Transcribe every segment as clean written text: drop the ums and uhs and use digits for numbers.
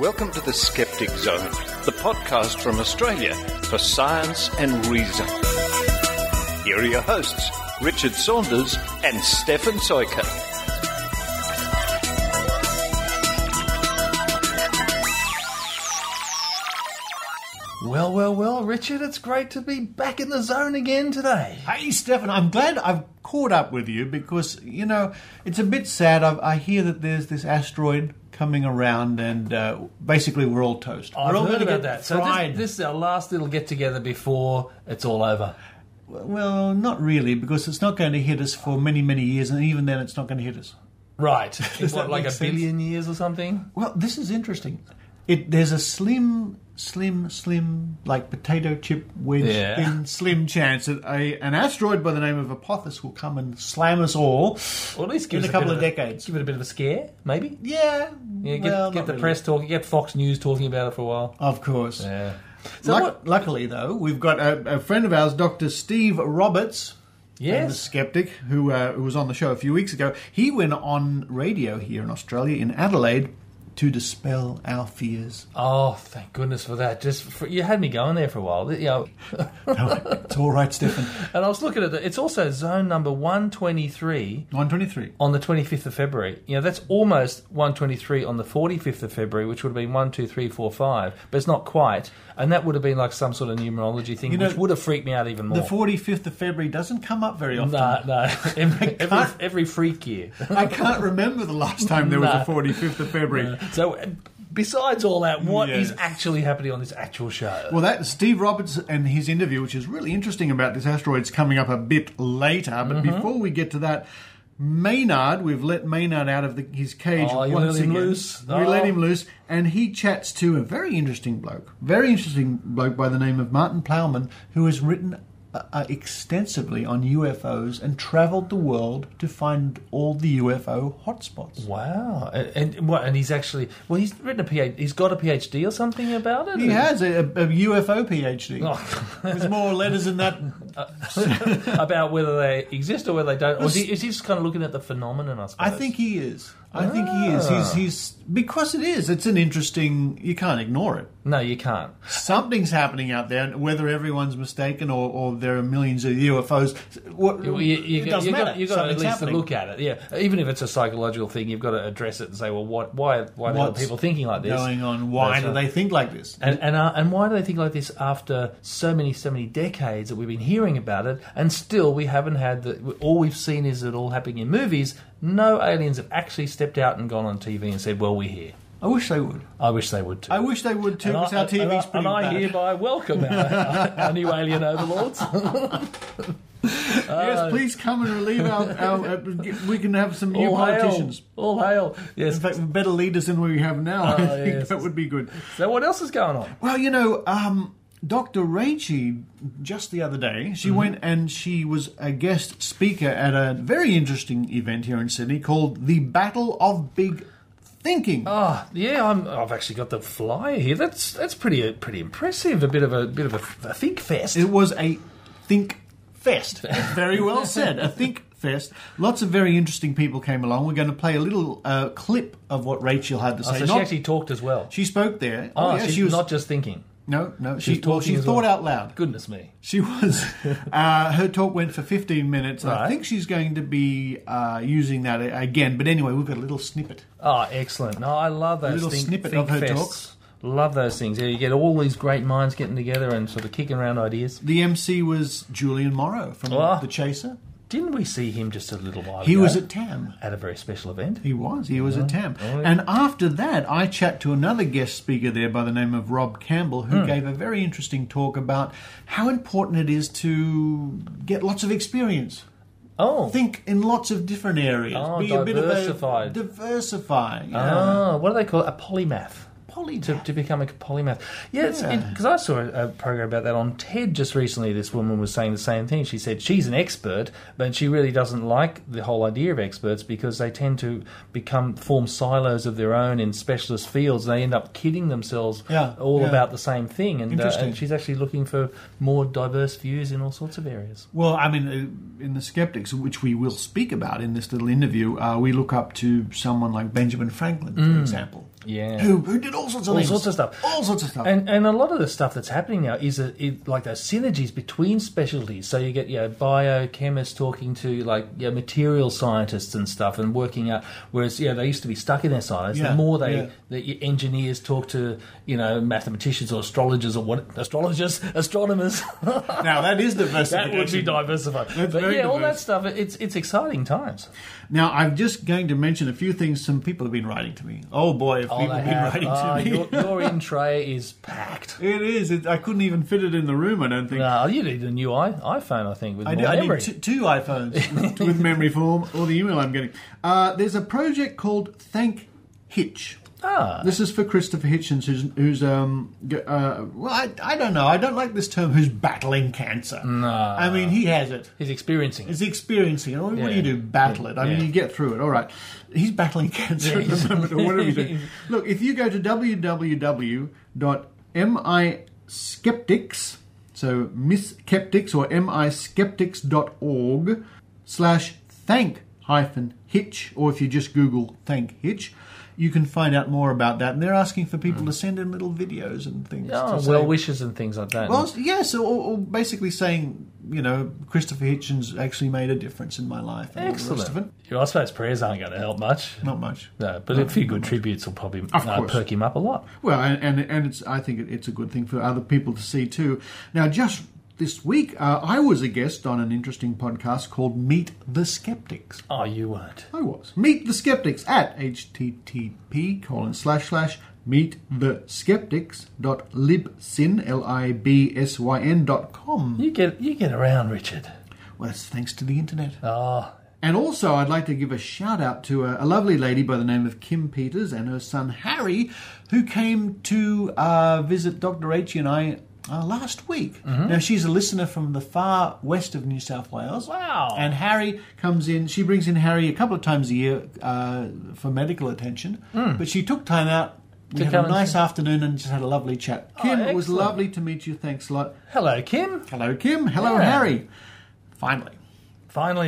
Welcome to the Skeptic Zone, the podcast from Australia for science and reason. Here are your hosts, Richard Saunders and Stefan Sojka. Well, Richard, it's great to be back in the zone again today. Hey, Stefan, I'm glad I've caught up with you because, you know, it's a bit sad. I hear that there's this asteroid coming around and basically we're all toast. I've We're all heard going to about get that. fried. So this is our last little get-together before it's all over. Well, not really, because it's not going to hit us for many, many years, and even then it's not going to hit us. Right. Does What, that like make a sense? billion years or something? Well, this is interesting. There's a slim, like potato chip wedge in slim chance that an asteroid by the name of Apophis will come and slam us all Or at least give in us a couple of decades. Give it a bit of a scare, maybe? Yeah. Yeah, well, get not the really. press talking, get Fox News talking about it for a while. Of course. Yeah. So Luckily, though, we've got a friend of ours, Dr. Steve Roberts, Yes. the skeptic, who was on the show a few weeks ago. He went on radio here in Australia, in Adelaide, to dispel our fears. Oh, thank goodness for that. You had me going there for a while. You know, It's all right, Stefan. and I was looking at it. It's also zone number 123 123. on the 25th of February. You know, that's almost 123 on the 45th of February, which would have been 1, 2, 3, 4, 5, but it's not quite. And that would have been like some sort of numerology thing, You know, which would have freaked me out even more. The 45th of February doesn't come up very often. No. Every freak year. I can't remember the last time there was a 45th of February. So, besides all that, what is Yes. actually happening on this actual show? Well, that Steve Roberts and his interview, which is really interesting about this asteroid, is coming up a bit later. But before we get to that, Maynard, we've let Maynard out of his cage Oh, you once let him again. loose? We Oh. let him loose, and he chats to a very interesting bloke by the name of Martin Plowman, who has written extensively on UFOs and travelled the world to find all the UFO hotspots. Wow, and he's actually he's written a PhD. He's got a PhD or something about it. He has a UFO PhD. Oh. There's more letters in that. About whether they exist or whether they don't. Or is he just kind of looking at the phenomenon? I suppose. I think he is. He's because it is. It's an interesting. You can't ignore it. No, you can't. Something's happening out there. Whether everyone's mistaken or there are millions of UFOs, it doesn't matter. You've got to at Something's least happening. look at it. Yeah, even if it's a psychological thing, you've got to address it and say, well, why are people thinking like this? Going on? Why do they think like this? And why do they think like this after so many decades that we've been hearing about it, and still we haven't had all we've seen is it all happening in movies. No aliens have actually stepped out and gone on TV and said, well, we're here. I wish they would. I wish they would too. I wish they would too, because our TV's pretty and I bad. hereby welcome our new alien overlords. Yes, please come and relieve our we can have some new All politicians. hail. All hail. Yes. In fact, better leaders than we have now. I think yes. that would be good. So what else is going on? Well, you know, Dr. Rachael, just the other day, she went and she was a guest speaker at a very interesting event here in Sydney called the Battle of Big Thinking. Oh, yeah, I've actually got the flyer here. That's pretty impressive. A bit of a think fest. It was a think fest. Very well said. A think fest. Lots of very interesting people came along. We're going to play a little clip of what Rachael had to say. So she actually talked as well. She spoke there. Oh, yeah, she's she was not just thinking. No. She's talking she as thought well. out loud. Goodness me. She was. Her talk went for 15 minutes. Right. I think she's going to be using that again. But anyway, we've got a little snippet. Oh, excellent. No, I love those little snippet think of her fests. talks. Love those things. Yeah, you get all these great minds getting together and sort of kicking around ideas. The MC was Julian Morrow from The Chaser. Didn't we see him just a little while ago? He was at TAM. At a very special event. He was at TAM. Oh, yeah. And after that, I chat to another guest speaker there by the name of Rob Campbell, who gave a very interesting talk about how important it is to get lots of experience. Oh. Think in lots of different areas. Oh, Be diversified. a bit of a diversify. Yeah. Oh, what do they call it? A polymath. Polymath. To become a polymath. Yeah, because I saw a program about that on TED just recently. This woman was saying the same thing. She said she's an expert, but she really doesn't like the whole idea of experts because they tend to form silos of their own in specialist fields. They end up kidding themselves about the same thing. And she's actually looking for more diverse views in all sorts of areas. Well, I mean, in the Skeptics, which we will speak about in this little interview, we look up to someone like Benjamin Franklin, for example. Yeah. Who did all sorts of things. All sorts of stuff. And a lot of the stuff that's happening now is like those synergies between specialties. So you get biochemists talking to material scientists and stuff and working out. Whereas they used to be stuck in their science. The more the engineers talk to mathematicians or astrologers or astronomers. Now that is diversification. That would be diversified. All that stuff. It's exciting times. Now I'm just going to mention a few things. Some people have been writing to me. Oh boy, have people been writing to me. Your in tray is packed. It is. I couldn't even fit it in the room, I don't think. No, you need a new iPhone, I think, with more memory. I need two iPhones with memory for all the email I'm getting. There's a project called Thank Hitch. This is for Christopher Hitchens, who's I don't know. I don't like this term, who's battling cancer. No. I mean, he has it. He's experiencing it. What do you do? Battle it. I mean, you get through it. All right. He's battling cancer at the moment, or whatever he's doing. Look, if you go to www.miskeptics, so misskeptics or miskeptics.org/thank-hitch, or if you just Google Thank Hitch, you can find out more about that. And they're asking for people to send in little videos and things. Well wishes and things like that. Well, yes, or basically saying, Christopher Hitchens actually made a difference in my life. And excellent. I suppose prayers aren't going to help much. Not much. No, but a few good tributes will probably perk him up a lot. Well, and I think it's a good thing for other people to see too. Now, just this week, I was a guest on an interesting podcast called Meet the Skeptics. Oh, you weren't. I was. Meet the Skeptics at http://meettheskeptics.libsyn.com. You get around, Richard. Well, that's thanks to the internet. Oh. And also, I'd like to give a shout-out to a lovely lady by the name of Kim Peters and her son Harry, who came to visit Dr. H and I last week. Mm-hmm. Now, she's a listener from the far west of New South Wales. Wow. And Harry comes in. She brings in Harry a couple of times a year for medical attention. But she took time out. We had a nice afternoon and just had a lovely chat. Kim, it was lovely to meet you. Thanks a lot. Hello, Kim. Hello, Kim. Hello, Harry. Finally.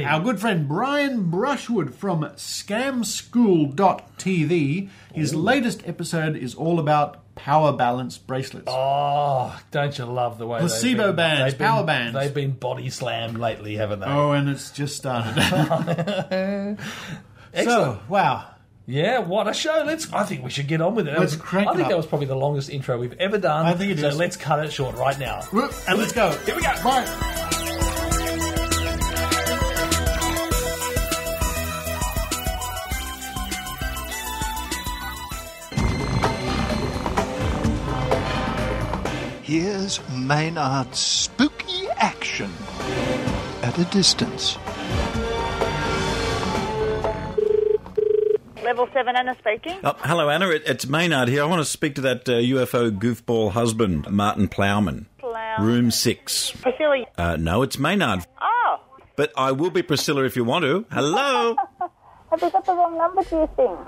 Our good friend Brian Brushwood from scamschool.tv. His latest episode is all about power balance bracelets. Oh, don't you love the way placebo bands, power bands. They've been body slammed lately, haven't they? Oh, and it's just started. Excellent. So, wow. Yeah, what a show. I think we should get on with it. Let's crank it up. I think that was probably the longest intro we've ever done. I think it is. So let's cut it short right now. And let's go. Here we go. Bye. Here's Maynard's spooky action at a distance. Level 7, Anna speaking. Hello, Anna. It's Maynard here. I want to speak to that UFO goofball husband, Martin Plowman. Room 6. Priscilla. No, it's Maynard. Oh. But I will be Priscilla if you want to. Hello. Have you got the wrong number, do you think?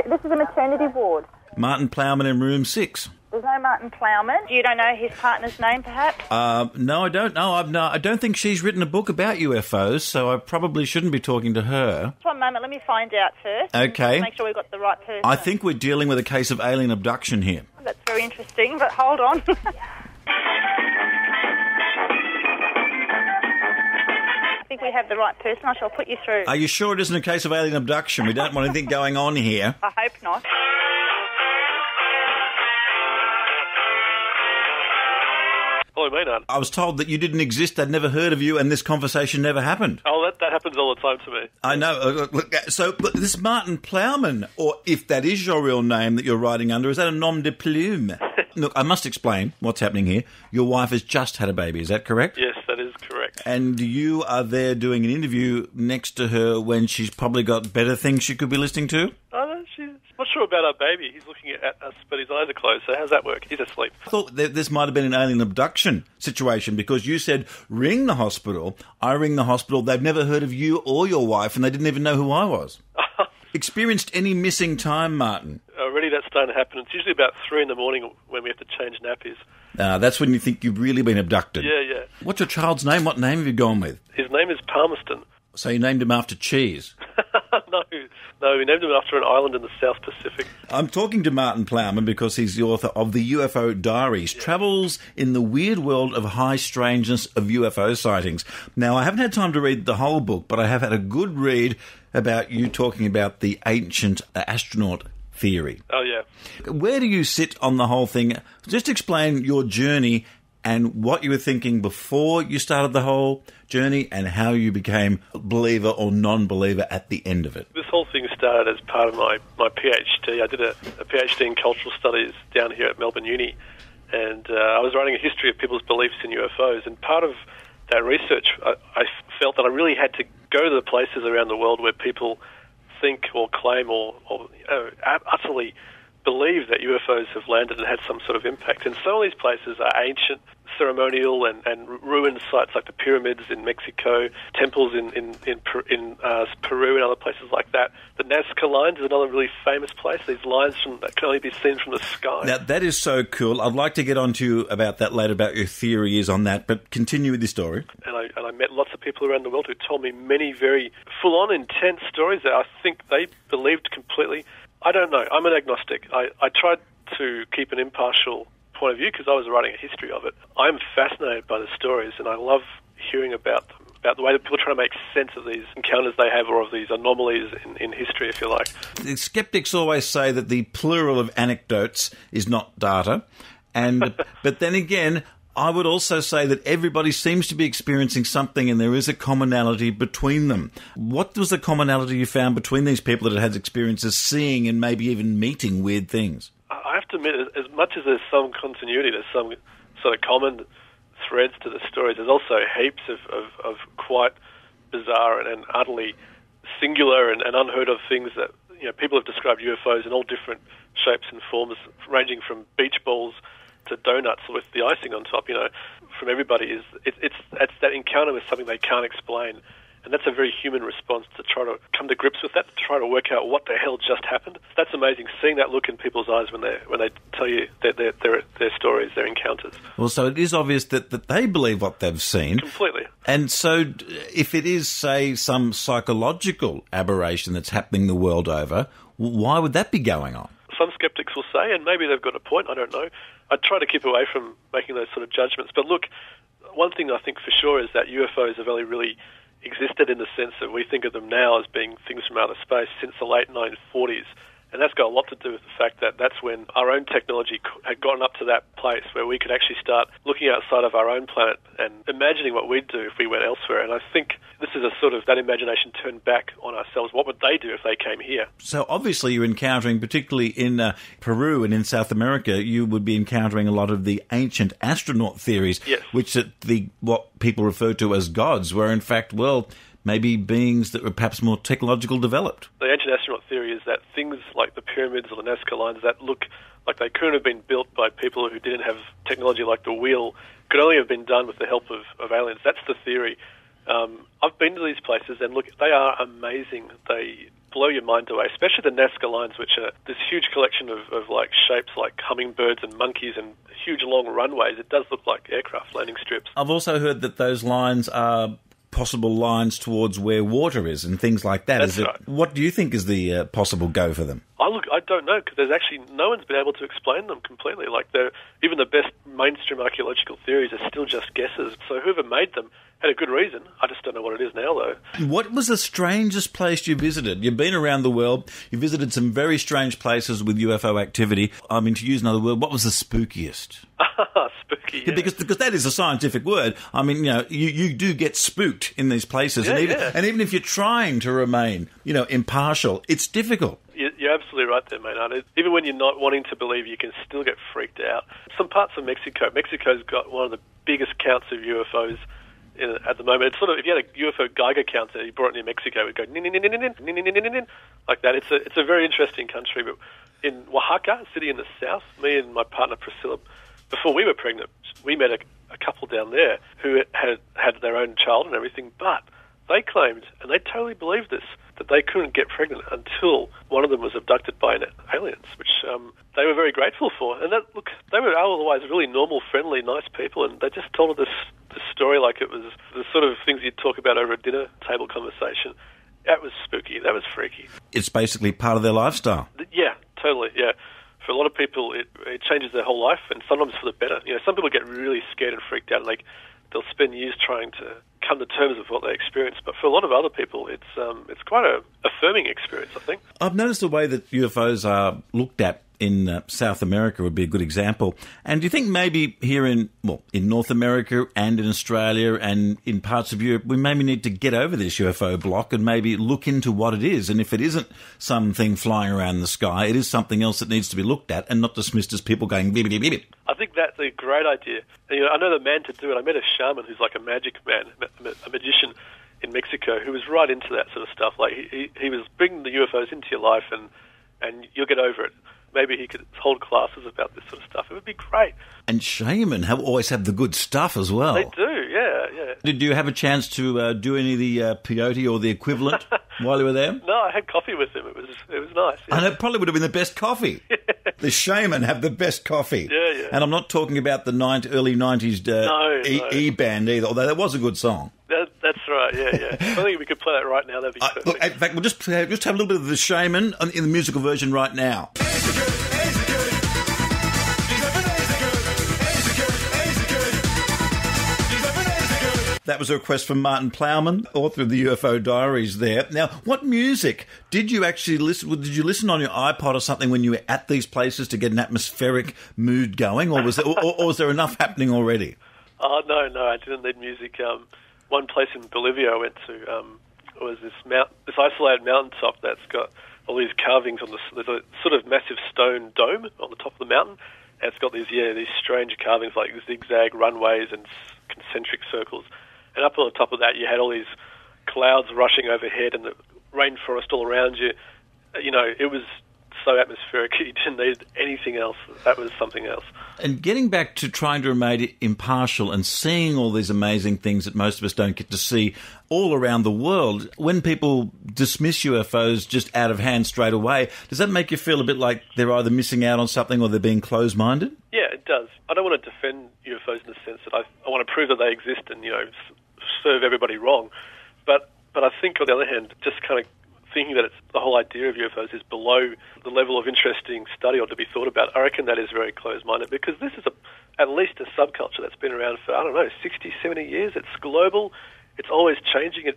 This is a maternity ward. Martin Plowman in room 6. There's no Martin Plowman. You don't know his partner's name, perhaps? No, I don't know. I don't think she's written a book about UFOs, so I probably shouldn't be talking to her. Just one moment. Let me find out first. Okay. Make sure we've got the right person. I think we're dealing with a case of alien abduction here. That's very interesting, but hold on. I think we have the right person. I shall put you through. Are you sure it isn't a case of alien abduction? We don't want anything going on here. I hope not. Hello, Maynard. I was told that you didn't exist, I'd never heard of you, and this conversation never happened. Oh, that happens all the time to me. I know. So this Martin Plowman, or if that is your real name that you're writing under, is that a nom de plume? Look, I must explain what's happening here. Your wife has just had a baby, is that correct? Yes, that is correct. And you are there doing an interview next to her when she's probably got better things she could be listening to? She's not sure about our baby. He's looking at us, but his eyes are closed, so how's that work? He's asleep. I thought this might have been an alien abduction situation because you said, ring the hospital. I ring the hospital. They've never heard of you or your wife, and they didn't even know who I was. Experienced any missing time, Martin? Already that's starting to happen. It's usually about 3 a.m. when we have to change nappies. That's when you think you've really been abducted. Yeah. What's your child's name? What name have you gone with? His name is Palmerston. So you named him after cheese? No, we named him after an island in the South Pacific. I'm talking to Martin Plowman because he's the author of the UFO Diaries, Travels in the Weird World of High Strangeness of UFO Sightings. Now, I haven't had time to read the whole book, but I have had a good read about you talking about the ancient astronaut theory. Oh, yeah. Where do you sit on the whole thing? Just explain your journey and what you were thinking before you started the whole journey and how you became a believer or non-believer at the end of it. This whole thing started as part of my PhD. I did a PhD in cultural studies down here at Melbourne Uni, and I was writing a history of people's beliefs in UFOs, and part of that research, I felt that I really had to go to the places around the world where people think or claim or utterly believe that UFOs have landed and had some sort of impact. And some of these places are ancient, ceremonial and ruined sites like the pyramids in Mexico, temples in Peru and other places like that. The Nazca Lines is another really famous place. These lines that can only be seen from the sky. Now, that is so cool. I'd like to get on to you about that later, about your theories on that, but continue with your story. And I met lots of people around the world who told me many very full-on, intense stories that I think they believed completely. I don't know. I'm an agnostic. I tried to keep an impartial point of view because I was writing a history of it. I'm fascinated by the stories, and I love hearing about them, about the way that people try to make sense of these encounters they have or of these anomalies in history, if you like. The skeptics always say that the plural of anecdotes is not data, and but then again, I would also say that everybody seems to be experiencing something and there is a commonality between them. What was the commonality you found between these people that had experiences seeing and maybe even meeting weird things? I have to admit, as much as there's some continuity, there's some sort of common threads to the stories, there's also heaps of quite bizarre and utterly singular and unheard of things that, you know, people have described UFOs in all different shapes and forms, ranging from beach balls to donuts with the icing on top, you know, from everybody. It's that encounter with something they can't explain. And that's a very human response to try to come to grips with that, to try to work out what the hell just happened. That's amazing, seeing that look in people's eyes when they tell you their stories, their encounters. Well, so it is obvious that they believe what they've seen. Completely. And so if it is, say, some psychological aberration that's happening the world over, why would that be going on? Some skeptics will say, and maybe they've got a point, I don't know. I try to keep away from making those sort of judgments. But look, one thing I think for sure is that UFOs have only really existed in the sense that we think of them now as being things from outer space since the late 1940s. And that's got a lot to do with the fact that that's when our own technology had gotten up to that place where we could actually start looking outside of our own planet and imagining what we'd do if we went elsewhere. And I think this is a sort of that imagination turned back on ourselves. What would they do if they came here? So obviously you're encountering, particularly in Peru and in South America, you would be encountering a lot of the ancient astronaut theories, yes, which what people refer to as gods were in fact, well, maybe beings that were perhaps more technological developed. The ancient astronaut theory is that things like the pyramids or the Nazca Lines that look like they couldn't have been built by people who didn't have technology like the wheel could only have been done with the help of aliens. That's the theory. I've been to these places and look, they are amazing. They blow your mind away, especially the Nazca Lines, which are this huge collection of like shapes like hummingbirds and monkeys and huge long runways. It does look like aircraft landing strips. I've also heard that those lines are possible lines towards where water is and things like that. That's right. What do you think is the possible go for them? I don't know, because there's actually no one's been able to explain them completely. Like even the best mainstream archaeological theories are still just guesses. So whoever made them had a good reason. I just don't know what it is now, though. What was the strangest place you visited? You've been around the world. You visited some very strange places with UFO activity. I mean, to use another word, what was the spookiest? Spooky, yeah. Because that is a scientific word. I mean, you know, you do get spooked in these places. Yeah, and even if you're trying to remain, you know, impartial, it's difficult. You're absolutely right there, Maynard. Even when you're not wanting to believe, you can still get freaked out. Some parts of Mexico's got one of the biggest counts of UFOs at the moment. It's sort of, if you had a UFO Geiger counter and you brought it near Mexico, it would go like that. It's a very interesting country. But in Oaxaca, a city in the south, me and my partner Priscilla, before we were pregnant, we met a couple down there who had their own child and everything, but they claimed, and they totally believed this, that they couldn't get pregnant until one of them was abducted by aliens, which they were very grateful for. And they were otherwise really normal, friendly, nice people, and they just told us this story like it was the sort of things you'd talk about over a dinner table conversation. That was spooky. That was freaky. It's basically part of their lifestyle. Yeah, totally, yeah. For a lot of people, it changes their whole life, and sometimes for the better. You know, some people get really scared and freaked out, and they'll spend years trying to come to terms with what they experience. But for a lot of other people, it's quite a affirming experience, I think. I've noticed the way that UFOs are looked at in South America would be a good example. And do you think maybe here in North America and in Australia and in parts of Europe, we maybe need to get over this UFO block and maybe look into what it is? And if it isn't something flying around the sky, it is something else that needs to be looked at and not dismissed as people going beep, beep, beep, beep. I think that's a great idea. And, I know the man to do it. I met a shaman who's like a magic man, a magician in Mexico, who was right into that sort of stuff. Like he was bringing the UFOs into your life, and you'll get over it. Maybe he could hold classes about this sort of stuff. It would be great. And shaman always have the good stuff as well. They do, yeah. Did you have a chance to do any of the peyote or the equivalent while you were there? No, I had coffee with him. It was nice. Yeah. And it probably would have been the best coffee. The shaman have the best coffee. Yeah. And I'm not talking about the early 90s E-band either, although that was a good song. That's right, yeah. I think we could play that right now. That'd be perfect. Look, in fact, we'll just have a little bit of the shaman in the musical version right now. That was a request from Martin Plowman, author of the UFO Diaries there. Now, what music did you actually listen? Did you listen on your iPod or something when you were at these places to get an atmospheric mood going, or was there enough happening already? Oh, no, I didn't need music. One place in Bolivia I went to was this isolated mountaintop that's got all these carvings on there's a sort of massive stone dome on the top of the mountain, and it's got these strange carvings like zigzag runways and concentric circles. And up on the top of that, you had all these clouds rushing overhead and the rainforest all around you. It was so atmospheric. You didn't need anything else. That was something else. And getting back to trying to remain impartial and seeing all these amazing things that most of us don't get to see all around the world, when people dismiss UFOs just out of hand straight away, does that make you feel a bit like they're either missing out on something or they're being closed-minded? Yeah, it does. I don't want to defend UFOs in the sense that I want to prove that they exist and, serve everybody wrong. But I think, on the other hand, just kind of thinking that the whole idea of UFOs is below the level of interesting study or to be thought about, I reckon that is very closed-minded, because this is at least a subculture that's been around for, 60, 70 years. It's global. It's always changing.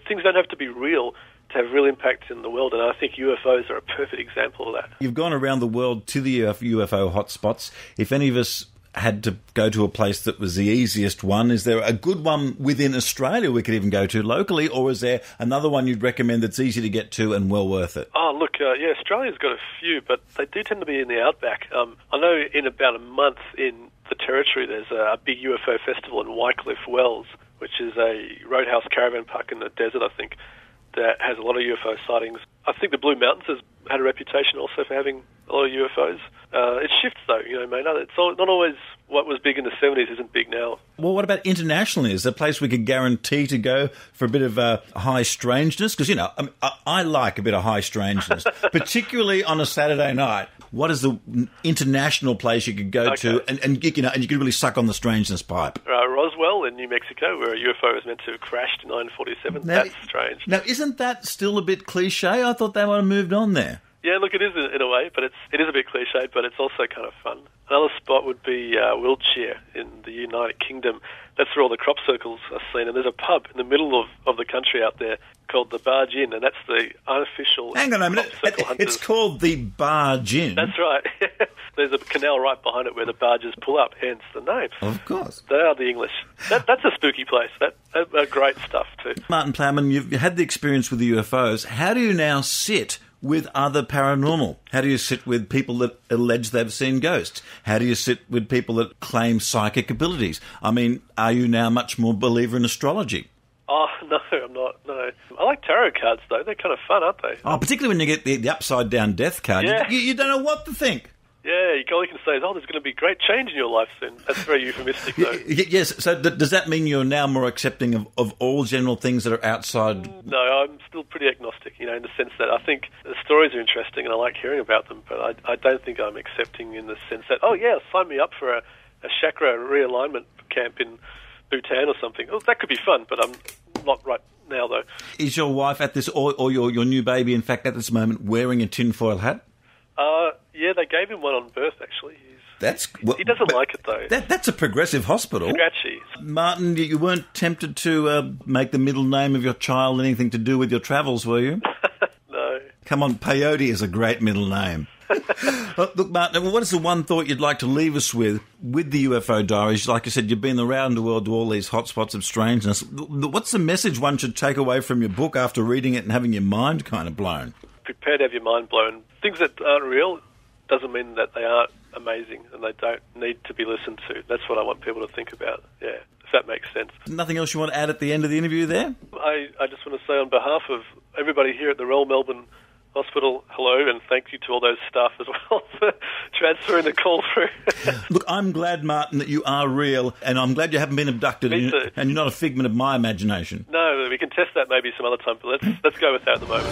Things don't have to be real to have real impact in the world, and I think UFOs are a perfect example of that. You've gone around the world to the UFO hotspots. If any of us had to go to a place that was the easiest one, is there a good one within Australia we could even go to locally, or is there another one you'd recommend that's easy to get to and well worth it? Oh, look, Australia's got a few, but they do tend to be in the outback. I know in about a month in the Territory there's a big UFO festival in Wycliffe Wells, which is a roadhouse caravan park in the desert, I think, that has a lot of UFO sightings. I think the Blue Mountains has had a reputation also for having a lot of UFOs. It shifts, though, Maynard. It's not always what was big in the 70s isn't big now. Well, what about internationally? Is there a place we could guarantee to go for a bit of high strangeness? Because, I like a bit of high strangeness, particularly on a Saturday night. What is the international place you could go to and you could really suck on the strangeness pipe? Roswell in New Mexico, where a UFO was meant to have crashed in 1947. That's strange. Now, isn't that still a bit cliche? I thought they might have moved on there. Yeah, look, it is in a way, but it is a bit cliched, but it's also kind of fun. Another spot would be Wiltshire in the United Kingdom. That's where all the crop circles are seen, and there's a pub in the middle of the country out there called the Barge Inn, and that's the unofficial. Hang on a minute, it's called the Barge Inn. That's right. There's a canal right behind it where the barges pull up, hence the name. Of course. They are the English. That's a spooky place. That's great stuff too. Martin Plowman, you've had the experience with the UFOs. How do you now sit with other paranormal? How do you sit with people that allege they've seen ghosts? How do you sit with people that claim psychic abilities? I mean, are you now much more believer in astrology? Oh, no, I'm not, no. I like tarot cards, though. They're kind of fun, aren't they? Oh, particularly when you get the upside-down death card. Yeah. You don't know what to think. Yeah, all you can say is, there's going to be great change in your life soon. That's very euphemistic, though. Yes, so does that mean you're now more accepting of all general things that are outside? No, I'm still pretty agnostic, in the sense that I think the stories are interesting and I like hearing about them, but I don't think I'm accepting in the sense that, sign me up for a chakra realignment camp in Bhutan or something. Oh, that could be fun, but I'm not right now, though. Is your wife at this, or your new baby, in fact, at this moment, wearing a tinfoil hat? Yeah, they gave him one on birth, actually. He doesn't like it, though. That's a progressive hospital. Scratchy. Martin, you weren't tempted to make the middle name of your child anything to do with your travels, were you? No. Come on, Peyote is a great middle name. Look, Martin, what is the one thought you'd like to leave us with the UFO diaries? Like I said, you've been around the world to all these hotspots of strangeness. What's the message one should take away from your book after reading it and having your mind kind of blown? Prepare to have your mind blown. Things that aren't real doesn't mean that they aren't amazing and they don't need to be listened to. That's what I want people to think about, yeah, if that makes sense. Nothing else you want to add at the end of the interview there? I just want to say on behalf of everybody here at the Royal Melbourne Hospital, hello, and thank you to all those staff as well for transferring the call through. Look, I'm glad, Martin, that you are real, and I'm glad you haven't been abducted and you're not a figment of my imagination. No, we can test that maybe some other time, but let's go with that at the moment.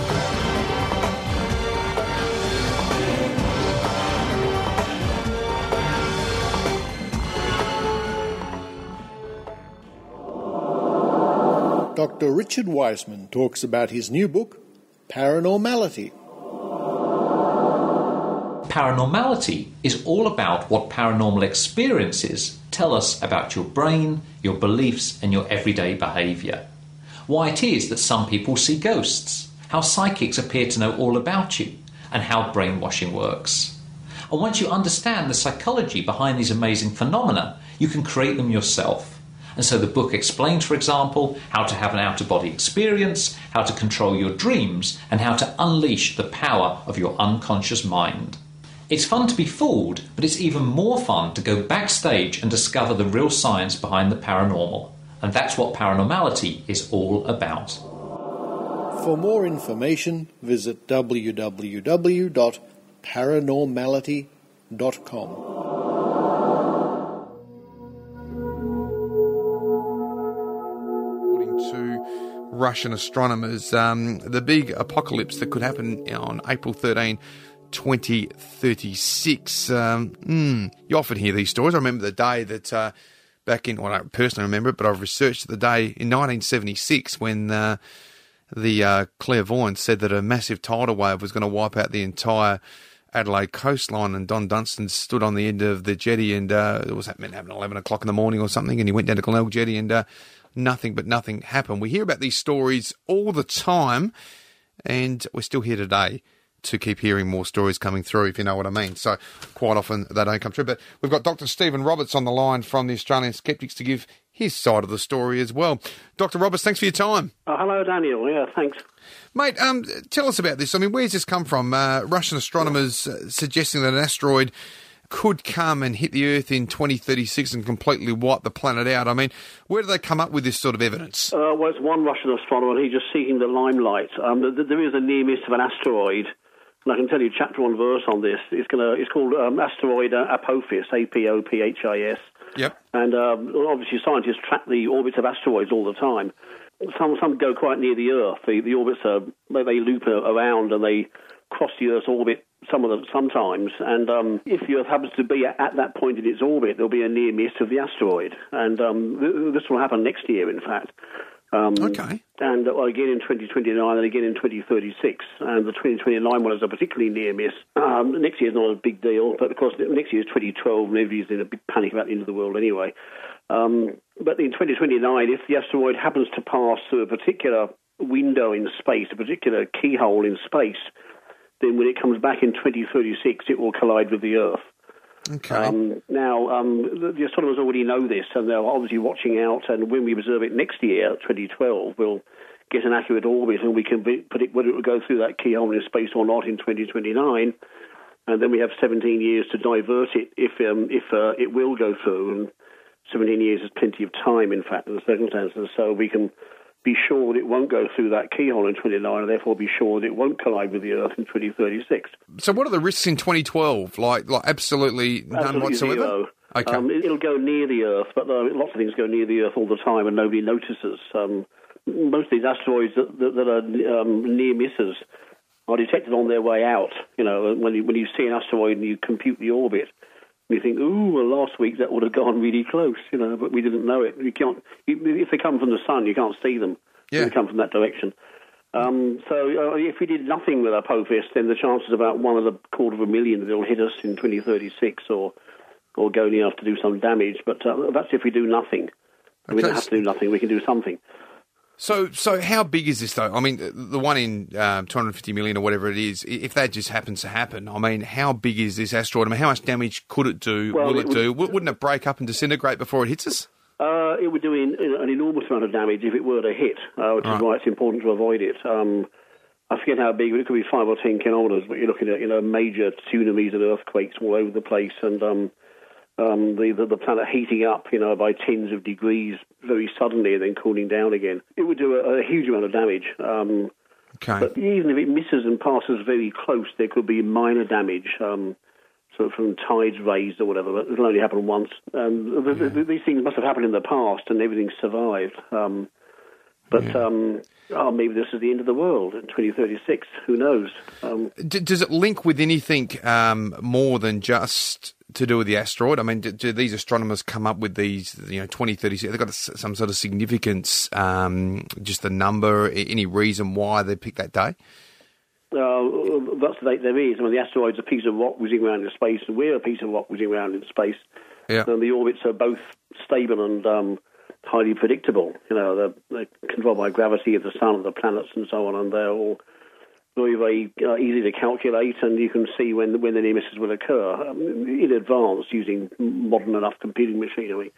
Dr. Richard Wiseman talks about his new book, Paranormality. Paranormality is all about what paranormal experiences tell us about your brain, your beliefs, and your everyday behaviour. Why it is that some people see ghosts, how psychics appear to know all about you, and how brainwashing works. And once you understand the psychology behind these amazing phenomena, you can create them yourself. And so the book explains, for example, how to have an out-of-body experience, how to control your dreams, and how to unleash the power of your unconscious mind. It's fun to be fooled, but it's even more fun to go backstage and discover the real science behind the paranormal. And that's what Paranormality is all about. For more information, visit www.paranormality.com. Russian astronomers, the big apocalypse that could happen on April 13, 2036. You often hear these stories. I remember the day that back in, well, I don't personally remember it, but I've researched the day in 1976 when the clairvoyant said that a massive tidal wave was going to wipe out the entire Adelaide coastline, and Don Dunstan stood on the end of the jetty, and it was happening at 11 o'clock in the morning or something, and he went down to Glenelg jetty, and nothing happened. We hear about these stories all the time, and we're still here today to keep hearing more stories coming through, if you know what I mean. So quite often they don't come true. But we've got Dr. Stephen Roberts on the line from the Australian Skeptics to give his side of the story as well. Dr. Roberts, thanks for your time. Hello, Daniel. Yeah, thanks. Mate, tell us about this. I mean, where's this come from? Russian astronomers suggesting that an asteroid could come and hit the Earth in 2036 and completely wipe the planet out. I mean, where do they come up with this sort of evidence? Well, it's one Russian astronomer, and he's just seeking the limelight. There is a near miss of an asteroid, and I can tell you chapter 1 verse on this. It's called Asteroid Apophis, Apophis. Yep. And obviously scientists track the orbits of asteroids all the time. Some go quite near the Earth. The orbits they loop around and they cross the Earth's orbit sometimes, and if the Earth happens to be at that point in its orbit, there'll be a near miss of the asteroid, and this will happen next year, in fact. Okay. And again in 2029 and again in 2036, and the 2029 one is a particularly near miss. Next year's not a big deal, but of course next year is 2012, and everybody's in a big panic about the end of the world anyway. But in 2029, if the asteroid happens to pass through a particular window in space, a particular keyhole in space, then when it comes back in 2036, it will collide with the Earth. Okay. The astronomers already know this, and they're obviously watching out, and when we observe it next year, 2012, we'll get an accurate orbit, and we can predict whether it will go through that keyhole in space or not in 2029, and then we have 17 years to divert it if it will go through, and 17 years is plenty of time, in fact, in the circumstances, so we can be sure that it won't go through that keyhole in 29, and therefore be sure that it won't collide with the Earth in 2036. So what are the risks in 2012? Like absolutely none whatsoever? Zero. Okay. It'll go near the Earth, but lots of things go near the Earth all the time and nobody notices. Most of these asteroids that are near misses are detected on their way out. You know, when you see an asteroid and you compute the orbit, you think, well, last week that would have gone really close, but we didn't know it. You can't, if they come from the sun, you can't see them. It would come from that direction. So if we did nothing with Apophis, then the chances about 1 in a quarter of a million that it'll hit us in 2036 or go near enough to do some damage. But that's if we do nothing. We don't have to do nothing. We can do something. So how big is this, though? I mean, the one in 250 million or whatever it is, if that just happens to happen, I mean, how big is this asteroid? I mean, how much damage could it do? Will it do? Wouldn't it break up and disintegrate before it hits us? It would do an enormous amount of damage if it were to hit, which is why it's important to avoid it. I forget how big, but it could be 5 or 10 kilometres, but you're looking at, major tsunamis and earthquakes all over the place, and the planet heating up, by tens of degrees very suddenly and then cooling down again. It would do a huge amount of damage. But even if it misses and passes very close, there could be minor damage, sort of from tides raised or whatever, but it'll only happen once. These things must have happened in the past and everything survived. Maybe this is the end of the world in 2036. Who knows? Does it link with anything more than just to do with the asteroid? I mean, do these astronomers come up with these, 2036? They've got some sort of significance, just the number, any reason why they picked that day? That's the date there is. I mean, the asteroid's a piece of rock whizzing around in space, and we're a piece of rock whizzing around in space. Yeah. And the orbits are both stable and highly predictable. They're controlled by gravity of the sun and the planets and so on, and they're all very, very easy to calculate, and you can see when the near misses will occur in advance using modern enough computing machinery.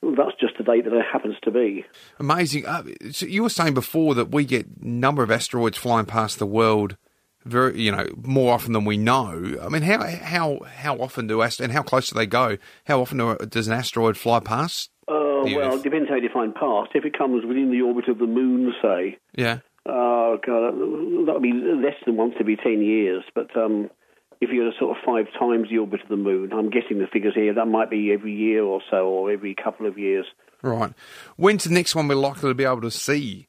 That's just the date that it happens to be. Amazing. So you were saying before that we get a number of asteroids flying past the world very, more often than we know. I mean, how often and how close do they go? How often does an asteroid fly past? It depends how you define past. If it comes within the orbit of the moon, say, that would be less than once every 10 years. But if you're sort of 5 times the orbit of the moon, I'm guessing the figures here, that might be every year or so, or every couple of years. Right. When's the next one we're likely to be able to see?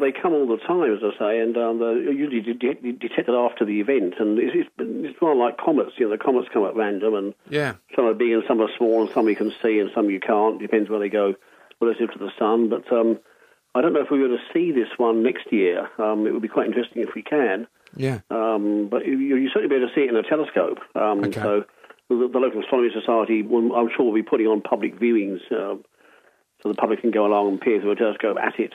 They come all the time, as I say, and they're usually detected after the event. And it's more like comets. The comets come at random, and some are big and some are small, and some you can see and some you can't. Depends where they go relative to the sun. But I don't know if we're going to see this one next year. It would be quite interesting if we can. Yeah. But you certainly be able to see it in a telescope. So the local astronomy society, I'm sure, will be putting on public viewings so the public can go along and peer through a telescope at it.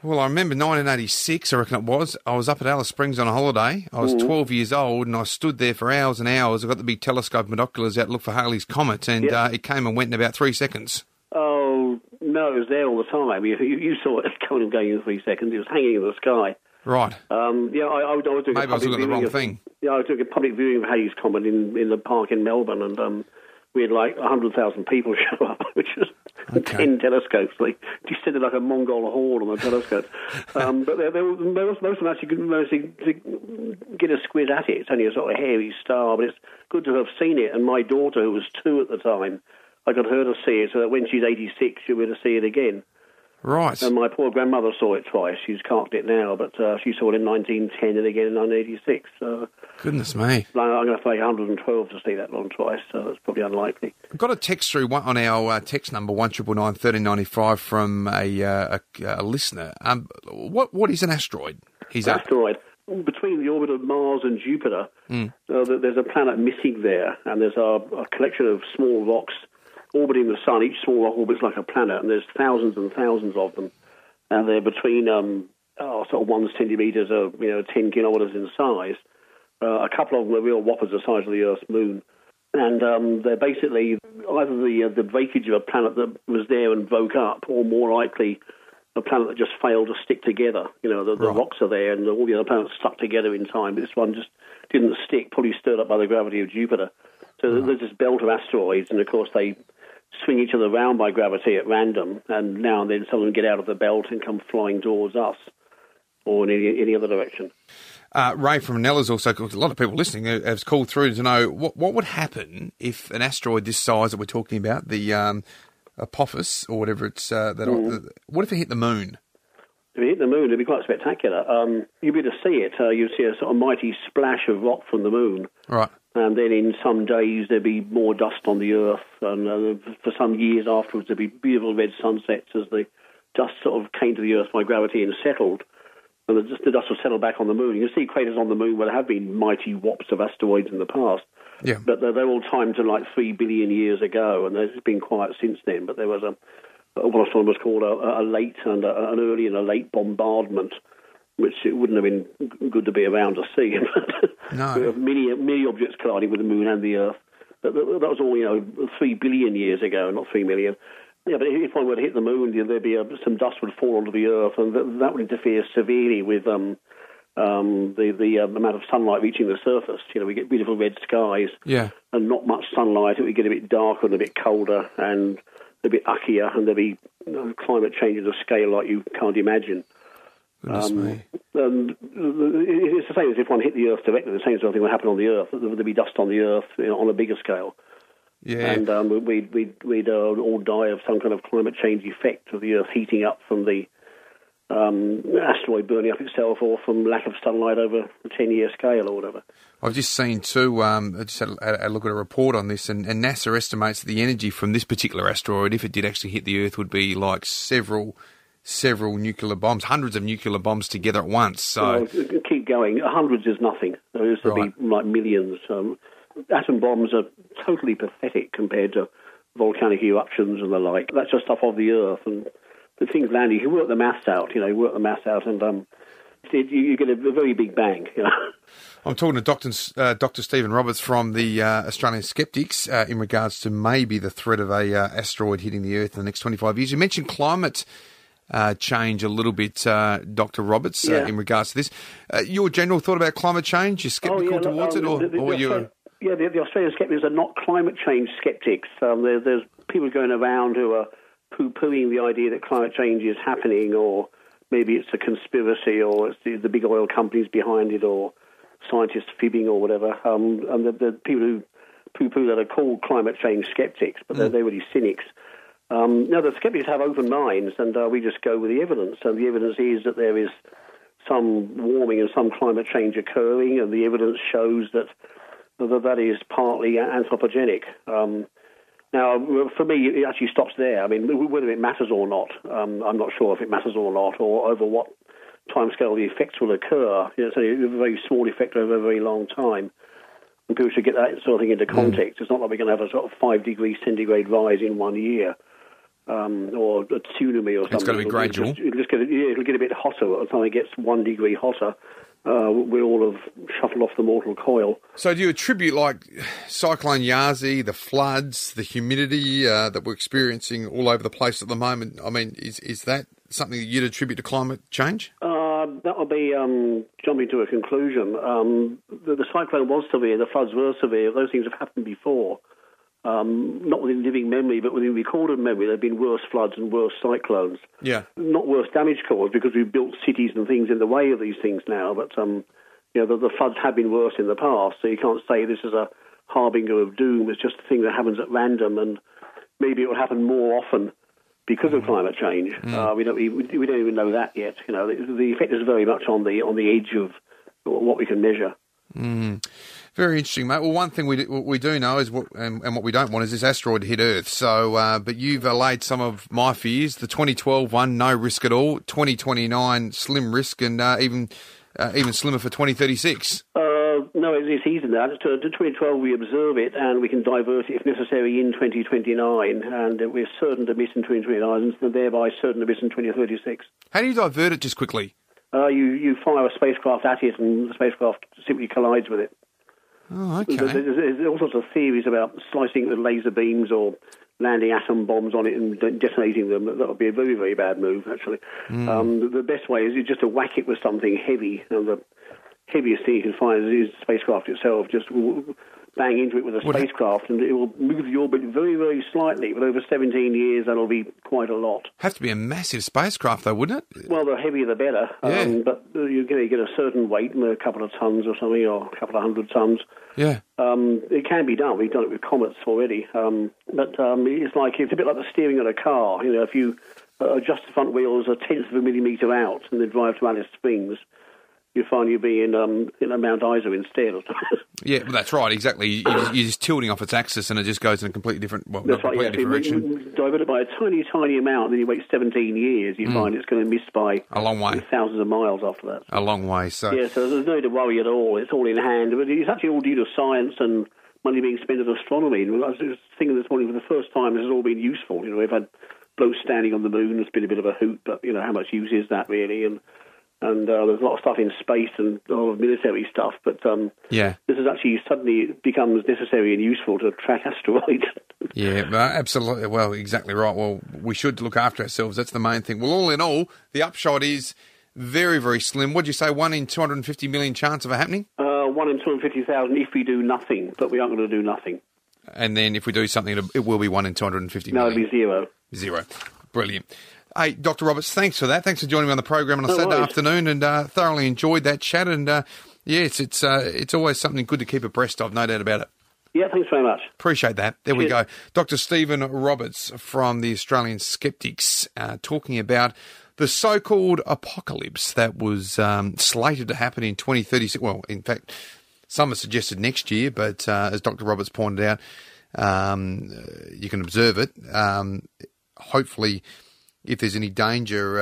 Well, I remember 1986, I reckon it was. I was up at Alice Springs on a holiday. I was 12 years old, and I stood there for hours and hours. I got the big telescope binoculars out to look for Halley's Comet, and it came and went in about 3 seconds. Oh, no, it was there all the time. You saw it coming and going in 3 seconds. It was hanging in the sky. Right. I was doing maybe I was looking at the wrong thing. Yeah, I was doing a public viewing of Halley's Comet in the park in Melbourne, and we had like 100,000 people show up, which was 10 telescopes. They descended like a Mongol horde on the telescope. But most of them actually couldn't manage to get a squid at it. It's only a sort of hairy star, but it's good to have seen it. And my daughter, who was 2 at the time, I got her to see it, so that when she's 86, she'll be able to see it again. Right. And my poor grandmother saw it twice. She's carked it now, but she saw it in 1910 and again in 1986. Goodness me. I'm going to pay 112 to see that one twice, so that's probably unlikely. I've got a text through on our text number, 1395 from a listener. What is an asteroid? Asteroid. Between the orbit of Mars and Jupiter, there's a planet missing there, and there's a collection of small rocks orbiting the sun. Each small rock orbits like a planet, and there's thousands and thousands of them. And they're between sort of 1 centimetres or 10 kilometres in size. A couple of them are real whoppers the size of the Earth's moon. And they're basically either the breakage of a planet that was there and broke up, or more likely a planet that just failed to stick together. The rocks are there, and all the other planets stuck together in time. But this one just didn't stick, probably stirred up by the gravity of Jupiter. So there's this belt of asteroids, and of course they swing each other around by gravity at random, and now and then some of them get out of the belt and come flying towards us, or in any other direction. Ray from Nella's also, a lot of people listening have called through to know what would happen if an asteroid this size that we're talking about, the Apophis, or whatever it's, what if it hit the moon? If it hit the moon, it'd be quite spectacular. You'd be able to see it. You'd see a sort of mighty splash of rock from the moon. Right. And then in some days there'd be more dust on the Earth, and for some years afterwards there'd be beautiful red sunsets as the dust sort of came to the Earth by gravity and settled, and the dust will settle back on the moon. You can see craters on the moon where there have been mighty whops of asteroids in the past. Yeah. But they're all timed to like 3 billion years ago, and there's been quiet since then. But there was what astronomers called a late and an early and a late bombardment, which it wouldn't have been good to be around to see. No. many objects colliding with the moon and the Earth. But that was all, 3 billion years ago, not 3 million. Yeah, but if one were to hit the moon, there'd be some dust would fall onto the Earth, and that would interfere severely with the amount of sunlight reaching the surface. We get beautiful red skies, and not much sunlight. It would get a bit darker and a bit colder and a bit uckier, and there'd be climate change at a scale like you can't imagine. Me. And it's the same as if one hit the Earth directly. The same sort of thing would happen on the Earth. There'd be dust on the Earth on a bigger scale. Yeah. And we'd all die of some kind of climate change effect of the Earth heating up from the asteroid burning up itself, or from lack of sunlight over a 10-year scale or whatever. I've just seen too, I just had a look at a report on this, and NASA estimates that the energy from this particular asteroid, if it did actually hit the Earth, would be like several nuclear bombs, hundreds of nuclear bombs together at once. So keep going. Hundreds is nothing. There will be like millions. Atom bombs are totally pathetic compared to volcanic eruptions and the like. That's just stuff off the Earth, and the things landing. You work the maths out, and you get a very big bang. I'm talking to Dr. Stephen Roberts from the Australian Skeptics in regards to maybe the threat of a asteroid hitting the Earth in the next 25 years. You mentioned climate change a little bit, Dr. Roberts, in regards to this. Your general thought about climate change? You're sceptical towards it, or you? Yeah, the Australian skeptics are not climate change skeptics. There's people going around who are poo-pooing the idea that climate change is happening, or maybe it's a conspiracy, or it's the big oil companies behind it, or scientists fibbing, or whatever. And the people who poo-poo that are called climate change skeptics, but they're really cynics. Now, the skeptics have open minds, and we just go with the evidence. And the evidence is that there is some warming and some climate change occurring, and the evidence shows that is partly anthropogenic. Now, for me, it actually stops there. I mean, whether it matters or not, I'm not sure if it matters or not, or over what timescale the effects will occur. It's a very small effect over a very long time. And people should get that sort of thing into context. It's not like we're going to have a sort of 5 degrees centigrade rise in 1 year, or a tsunami or something. It's going to be gradual. It'll get a bit hotter. By the time it gets 1 degree hotter, we all have shuffled off the mortal coil. So do you attribute, like, Cyclone Yazi, the floods, the humidity that we're experiencing all over the place at the moment? I mean, is that something that you'd attribute to climate change? That would be jumping to a conclusion. The cyclone was severe, the floods were severe. Those things have happened before. Not within living memory, but within recorded memory, there have been worse floods and worse cyclones. Yeah. Not worse damage caused, because we've built cities and things in the way of these things now, but the floods have been worse in the past, so you can't say this is a harbinger of doom. It's just a thing that happens at random, and maybe it will happen more often because of climate change. We don't even know that yet. The effect is very much on the edge of what we can measure. Very interesting, mate. Well, one thing we do know is what we don't want is this asteroid to hit Earth. So, but you've allayed some of my fears. The 2012 one, no risk at all. 2029, slim risk, and even slimmer for 2036. No, it's easier than that. To 2012, we observe it, and we can divert it if necessary in 2029, and we're certain to miss in 2029, and thereby certain to miss in 2036. How do you divert it just quickly? You fire a spacecraft at it, and the spacecraft simply collides with it. Oh, okay. There's all sorts of theories about slicing it with laser beams or landing atom bombs on it and detonating them. That would be a very, very bad move, actually. The best way is just to whack it with something heavy. And the heaviest thing you can find is the spacecraft itself. Just bang into it with a spacecraft, and it will move the orbit very, very slightly. But over 17 years, that'll be quite a lot. Have to be a massive spacecraft, though, wouldn't it? Well, the heavier the better. Yeah. But you get a certain weight, a couple of tons or something, or a couple of 100 tons. Yeah. It can be done. We've done it with comets already. But it's a bit like the steering of a car. If you adjust the front wheels a tenth of a millimetre out and then drive to Alice Springs, you find you'll be in Mount Isa instead. Yeah, well, that's right, exactly. You're just tilting off its axis and it just goes in a completely different, different direction. Diverted by a tiny, tiny amount, then you wait 17 years, you find it's going to miss by a long way, thousands of miles after that. A long way. So so there's no need to worry at all. It's all in hand. But it's actually all due to science and money being spent on astronomy. And I was just thinking this morning, for the first time, this has all been useful. We've had blokes standing on the moon. It's been a bit of a hoot, but how much use is that really? And there's a lot of stuff in space and a lot of military stuff, but this has actually suddenly becomes necessary and useful to track asteroids. Yeah, absolutely. Well, exactly right. Well, we should look after ourselves. That's the main thing. Well, all in all, the upshot is very, very slim. What did you say, 1 in 250 million chance of it happening? 1 in 250,000 if we do nothing, but we aren't going to do nothing. And then if we do something, it will be 1 in 250 million. No, it'll be zero. Zero. Brilliant. Hey, Dr. Roberts, thanks for that. Thanks for joining me on the program on a Saturday afternoon, and thoroughly enjoyed that chat. And it's always something good to keep abreast of, no doubt about it. Yeah, thanks very much. Appreciate that. There we go. Dr. Stephen Roberts from the Australian Skeptics talking about the so-called apocalypse that was slated to happen in 2036. Well, in fact, some have suggested next year, but as Dr. Roberts pointed out, you can observe it. Hopefully, if there's any danger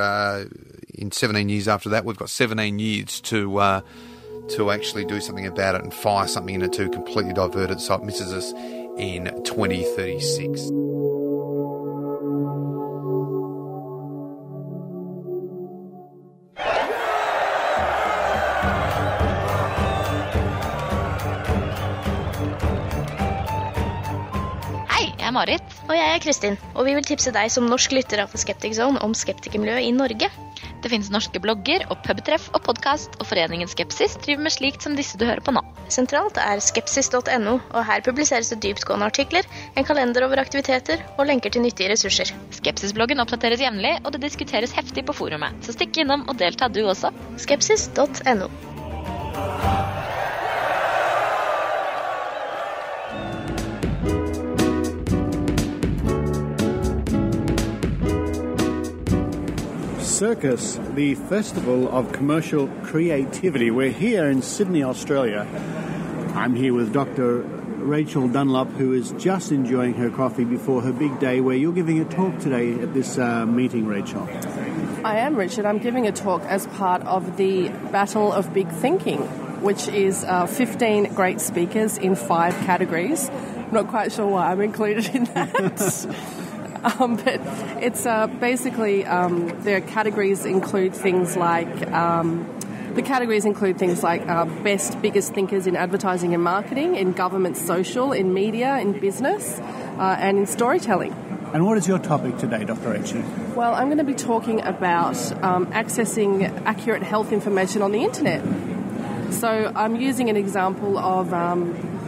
in 17 years after that, we've got 17 years to actually do something about it and fire something in it to completely divert it so it misses us in 2036. Jeg er Marit. Og jeg er Kristin. Og vi vil tipse deg som norsk lytter av Skeptic Zone om skeptikermiljøet i Norge. Det finnes norske blogger og pubtreff og podcast, og foreningen Skepsis driver med slikt som disse du hører på nå. Sentralt er skepsis.no, og her publiseres det dyptgående artikler, en kalender over aktiviteter og lenker til nyttige ressurser. Skepsis-bloggen oppdateres jevnlig, og det diskuteres heftig på forumet. Så stikk innom og delta du også. Skepsis.no. Circus, the festival of commercial creativity. We're here in Sydney, Australia. I'm here with Dr. Rachael Dunlop, who is just enjoying her coffee before her big day, where you're giving a talk today at this meeting, Rachael. I am, Richard. I'm giving a talk as part of the Battle of Big Thinking, which is 15 great speakers in 5 categories. I'm not quite sure why I'm included in that. But it's basically their categories include things like best, biggest thinkers in advertising and marketing, in government, social, in media, in business, and in storytelling. And what is your topic today, Dr. Rachael? Well, I'm going to be talking about accessing accurate health information on the internet. So I'm using an example of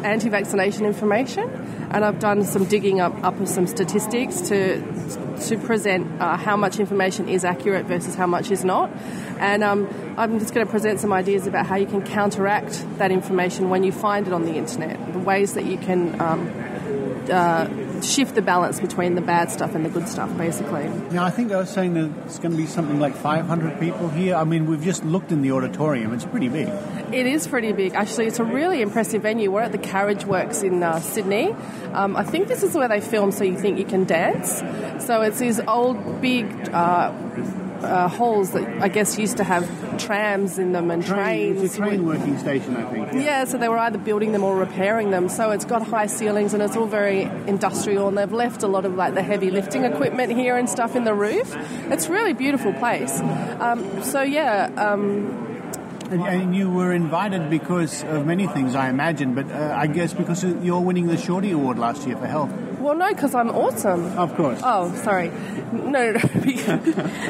anti-vaccination information, and I've done some digging up of some statistics to present how much information is accurate versus how much is not. And I'm just going to present some ideas about how you can counteract that information when you find it on the internet, the ways that you can shift the balance between the bad stuff and the good stuff, basically. Now, I think I was saying that it's going to be something like 500 people here. I mean, we've just looked in the auditorium. It's pretty big. It is pretty big. Actually, it's a really impressive venue. We're at the Carriage Works in Sydney. I think this is where they film So You Think You Can Dance. So it's these old, big halls that I guess used to have trams in them and trains. It's a train working station, I think. Yeah, so they were either building them or repairing them. So it's got high ceilings and it's all very industrial, and they've left a lot of like the heavy lifting equipment here and stuff in the roof. It's a really beautiful place. And you were invited because of many things, I imagine, but I guess because you're winning the Shorty Award last year for health. Well, no, because I'm awesome. Of course. Oh, sorry. No.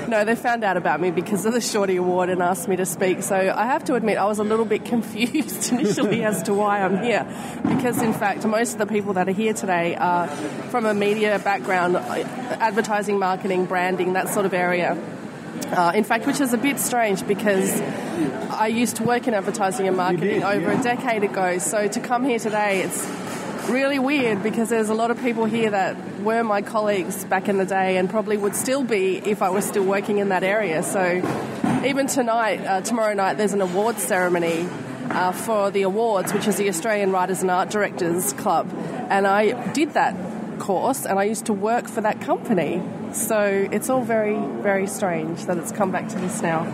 No, they found out about me because of the Shorty Award and asked me to speak. So I have to admit I was a little bit confused initially as to why I'm here. Because, in fact, most of the people that are here today are from a media background, advertising, marketing, branding, that sort of area. In fact, which is a bit strange because I used to work in advertising and marketing over a decade ago. So to come here today, it's really weird because there's a lot of people here that were my colleagues back in the day and probably would still be if I was still working in that area. So even tonight, tomorrow night, there's an awards ceremony for the awards, which is the Australian Writers and Art Directors Club. And I did that course, and I used to work for that company. So it's all very, very strange that it's come back to this now.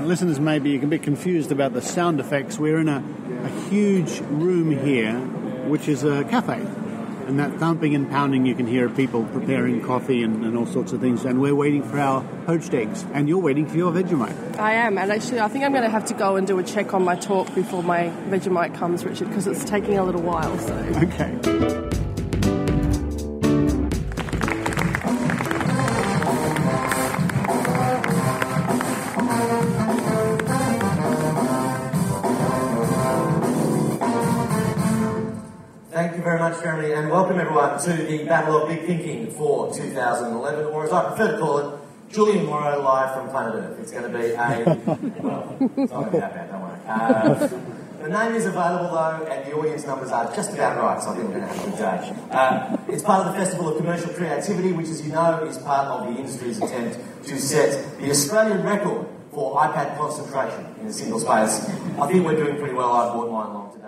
Listeners may be a bit confused about the sound effects. We're in a huge room here, which is a cafe. And that thumping and pounding, you can hear people preparing coffee and all sorts of things. And we're waiting for our poached eggs. And you're waiting for your Vegemite. I am. And actually, I think I'm going to have to go and do a check on my talk before my Vegemite comes, Richard, because it's taking a little while. So. Okay. Thank you very much, Jeremy, and welcome everyone to the Battle of Big Thinking for 2011, or as I prefer to call it, Julian Morrow live from Planet Earth. It's going to be well, it's not going to be that bad, don't worry. The name is available though, and the audience numbers are just about right, so I think we're going to have a good day. It's part of the Festival of Commercial Creativity, which, as you know, is part of the industry's attempt to set the Australian record for iPad concentration in a single space. I think we're doing pretty well. I brought mine along today.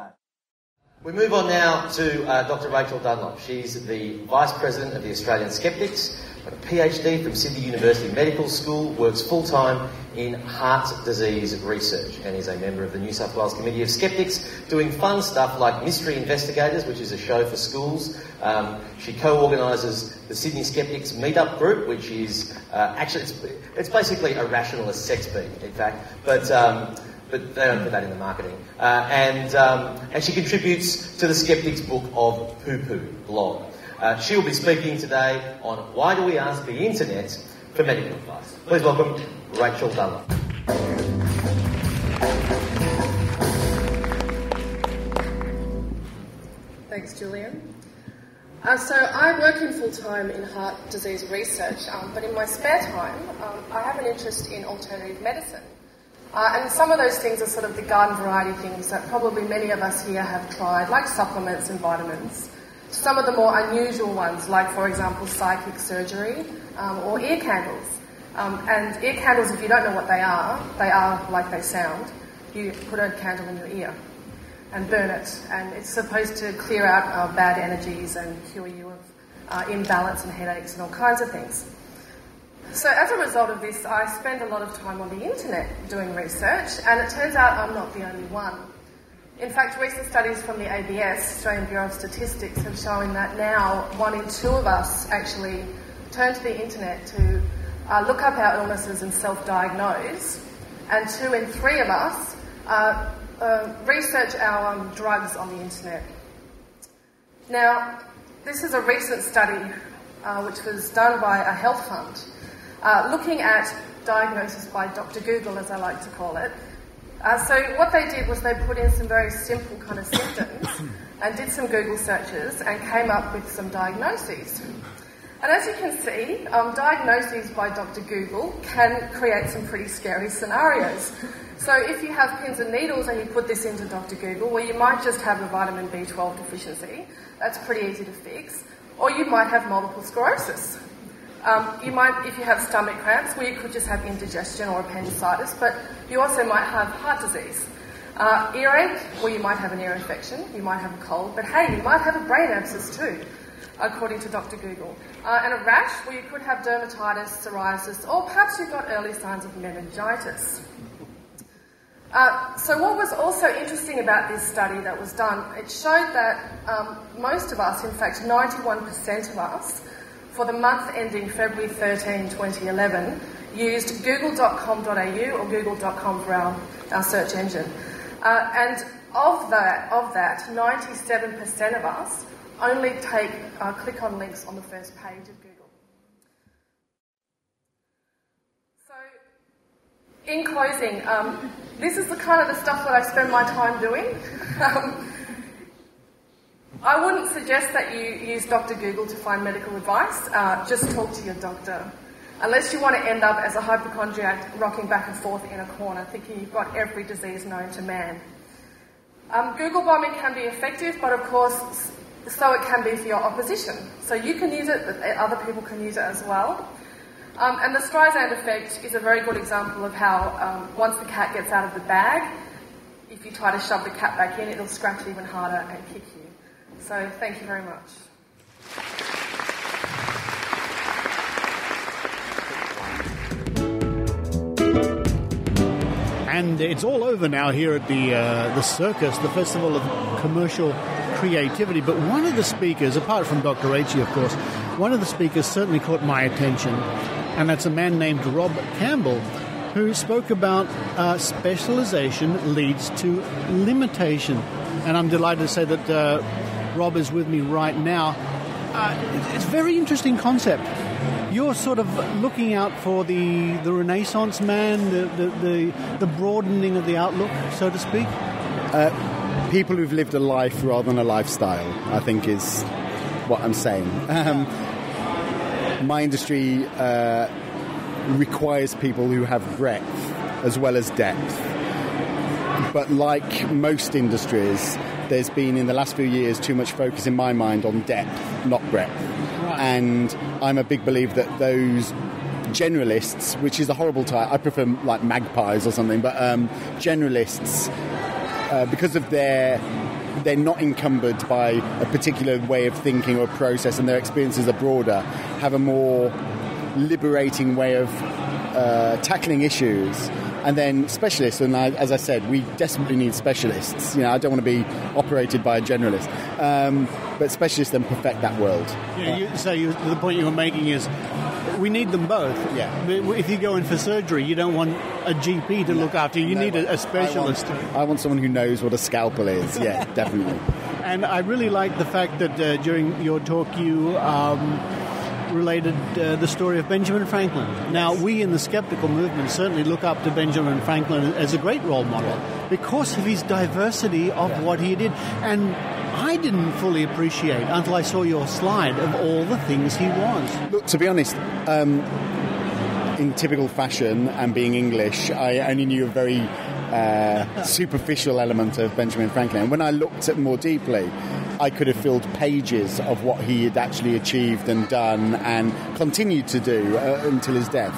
We move on now to Dr Rachael Dunlop. She's the Vice President of the Australian Skeptics, got a PhD from Sydney University Medical School, works full-time in heart disease research, and is a member of the New South Wales Committee of Skeptics, doing fun stuff like Mystery Investigators, which is a show for schools. She co-organises the Sydney Skeptics Meetup Group, which is actually, it's basically a rationalist sex beat, in fact, but they don't put that in the marketing. And she contributes to the Skeptics Book of Poo-Poo blog. She will be speaking today on why do we ask the internet for medical advice. Please welcome Rachael Dunlop. Thanks, Julian. So I work in full-time in heart disease research, but in my spare time, I have an interest in alternative medicine. And some of those things are sort of the garden variety things that probably many of us here have tried, like supplements and vitamins. Some of the more unusual ones, like, for example, psychic surgery or ear candles. And ear candles, if you don't know what they are like they sound. You put a candle in your ear and burn it, and it's supposed to clear out bad energies and cure you of imbalance and headaches and all kinds of things. So as a result of this, I spend a lot of time on the internet doing research, and it turns out I'm not the only one. In fact, recent studies from the ABS, Australian Bureau of Statistics, have shown that now 1 in 2 of us actually turn to the internet to look up our illnesses and self-diagnose, and 2 in 3 of us research our drugs on the internet. Now, this is a recent study which was done by a health fund, looking at diagnosis by Dr Google, as I like to call it. So what they did was they put in some very simple kind of symptoms and did some Google searches and came up with some diagnoses. And as you can see, diagnoses by Dr Google can create some pretty scary scenarios. So if you have pins and needles and you put this into Dr Google, well, you might just have a vitamin B12 deficiency. That's pretty easy to fix. Or you might have multiple sclerosis. You might, if you have stomach cramps, well, you could just have indigestion or appendicitis, but you also might have heart disease. Earache, well, you might have an ear infection, you might have a cold, but hey, you might have a brain abscess too, according to Dr Google. And a rash, well, you could have dermatitis, psoriasis, or perhaps you've got early signs of meningitis. So what was also interesting about this study that was done, it showed that most of us, in fact 91% of us, for the month ending February 13, 2011, used google.com.au or google.com for our search engine. And of that, 97% of us only click on links on the first page of Google. So, in closing, this is the kind of the stuff that I spend my time doing. I wouldn't suggest that you use Dr Google to find medical advice. Just talk to your doctor. Unless you want to end up as a hypochondriac rocking back and forth in a corner thinking you've got every disease known to man. Google bombing can be effective, but of course, so it can be for your opposition. So you can use it, but other people can use it as well. And the Streisand effect is a very good example of how once the cat gets out of the bag, if you try to shove the cat back in, it'll scratch even harder and kick you. So thank you very much. And it's all over now here at the circus, the Festival of Commercial Creativity. But one of the speakers, apart from Dr. Rachael, of course, one of the speakers certainly caught my attention, and that's a man named Rob Campbell, who spoke about specialization leads to limitation. And I'm delighted to say that Rob is with me right now. It's a very interesting concept. You're sort of looking out for the Renaissance man, the broadening of the outlook, so to speak? People who've lived a life rather than a lifestyle, I think, is what I'm saying. My industry requires people who have breadth as well as depth. But like most industries, there's been, in the last few years, too much focus in my mind on depth, not breadth. Right. And I'm a big believer that those generalists, which is a horrible title, I prefer like magpies or something, but generalists, because of they're not encumbered by a particular way of thinking or process, and their experiences are broader, have a more liberating way of tackling issues. And then specialists, and as I said, we desperately need specialists. You know, I don't want to be operated by a generalist, but specialists then perfect that world. Yeah, the point you were making is we need them both. Yeah. If you go in for surgery, you don't want a GP to look after you. You need a specialist. I want someone who knows what a scalpel is. Yeah, definitely. And I really like the fact that during your talk you related the story of Benjamin Franklin. Now, we in the skeptical movement certainly look up to Benjamin Franklin as a great role model because of his diversity of what he did. And I didn't fully appreciate until I saw your slide of all the things he was. Look, to be honest, in typical fashion and being English, I only knew a very superficial element of Benjamin Franklin. And when I looked at more deeply, I could have filled pages of what he had actually achieved and done and continued to do until his death.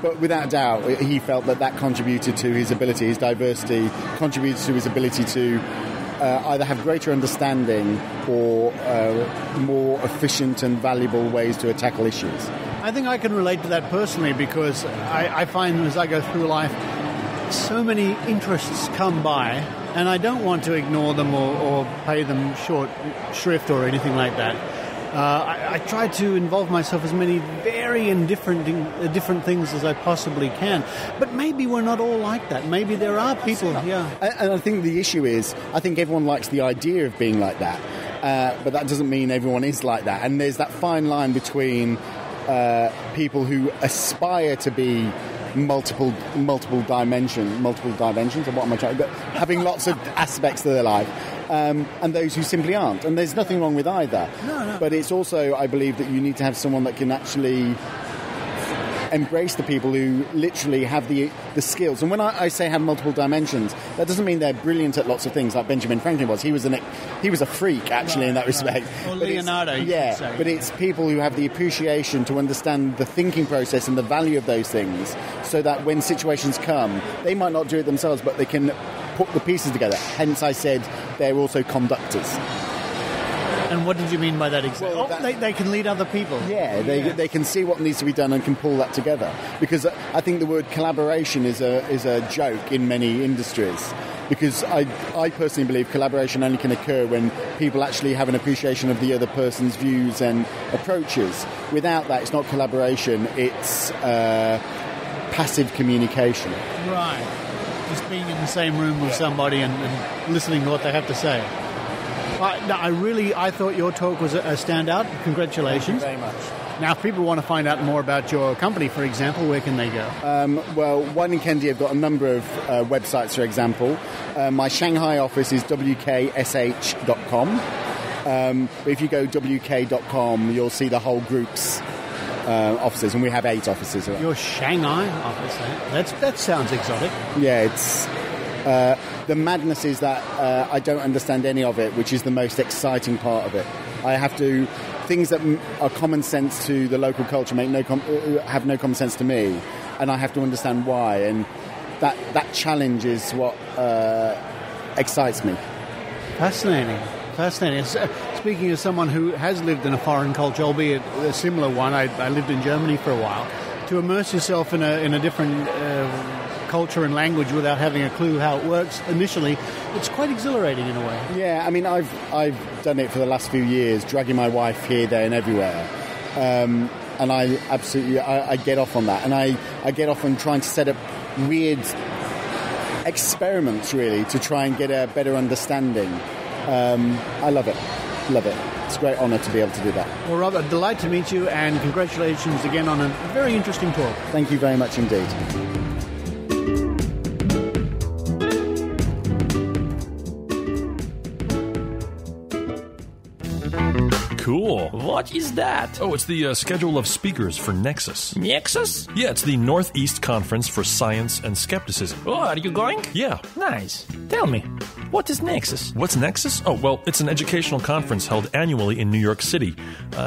But without doubt, he felt that contributed to his ability, his diversity, contributed to his ability to either have greater understanding or more efficient and valuable ways to tackle issues. I think I can relate to that personally because I find as I go through life, so many interests come by, and I don't want to ignore them or pay them short shrift or anything like that. I try to involve myself as many varying different things as I possibly can. But maybe we're not all like that. Maybe there are people, yeah. And I think the issue is, I think everyone likes the idea of being like that. But that doesn't mean everyone is like that. And there's that fine line between people who aspire to be multiple dimensions, or what am I trying? But having lots of aspects of their life, and those who simply aren't. And there's nothing wrong with either. No. But it's also, I believe, that you need to have someone that can actually embrace the people who literally have the skills. And when I say have multiple dimensions, that doesn't mean they're brilliant at lots of things like Benjamin Franklin was. He was a freak, actually, in that respect. Or Leonardo, you could say. But it's people who have the appreciation to understand the thinking process and the value of those things, so that when situations come, they might not do it themselves, but they can put the pieces together. Hence, I said they're also conductors. And what did you mean by that exactly? Well, they can lead other people. Yeah, they can see what needs to be done and can pull that together. Because I think the word collaboration is a joke in many industries. Because I personally believe collaboration only can occur when people actually have an appreciation of the other person's views and approaches. Without that, it's not collaboration, it's passive communication. Right. Just being in the same room with somebody and listening to what they have to say. I thought your talk was a standout. Congratulations. Thank you very much. Now, if people want to find out more about your company, for example, where can they go? Well, Wine and Kennedy have got a number of websites, for example. My Shanghai office is wksh.com. But if you go wk.com, you'll see the whole group's offices, and we have 8 offices. Your Shanghai office, that sounds exotic. Yeah, it's... the madness is that I don't understand any of it, which is the most exciting part of it. I have to things that are common sense to the local culture have no common sense to me, and I have to understand why. And that challenge is what excites me. Fascinating. Speaking as someone who has lived in a foreign culture, albeit a similar one, I lived in Germany for a while. To immerse yourself in a different culture and language without having a clue how it works initially, it's quite exhilarating in a way. Yeah, I mean, I've done it for the last few years, dragging my wife here, there, and everywhere. And I absolutely I get off on that, and I get off on trying to set up weird experiments, really, to try and get a better understanding. I love it. It's a great honour to be able to do that. Well, Rob, a delight to meet you, and congratulations again on a very interesting talk. Thank you very much indeed. Cool. What is that? Oh, it's the schedule of speakers for Nexus. Nexus? Yeah, it's the Northeast Conference for Science and Skepticism. Oh, are you going? Yeah. Nice. Tell me, what is Nexus? What's Nexus? Oh, well, it's an educational conference held annually in New York City.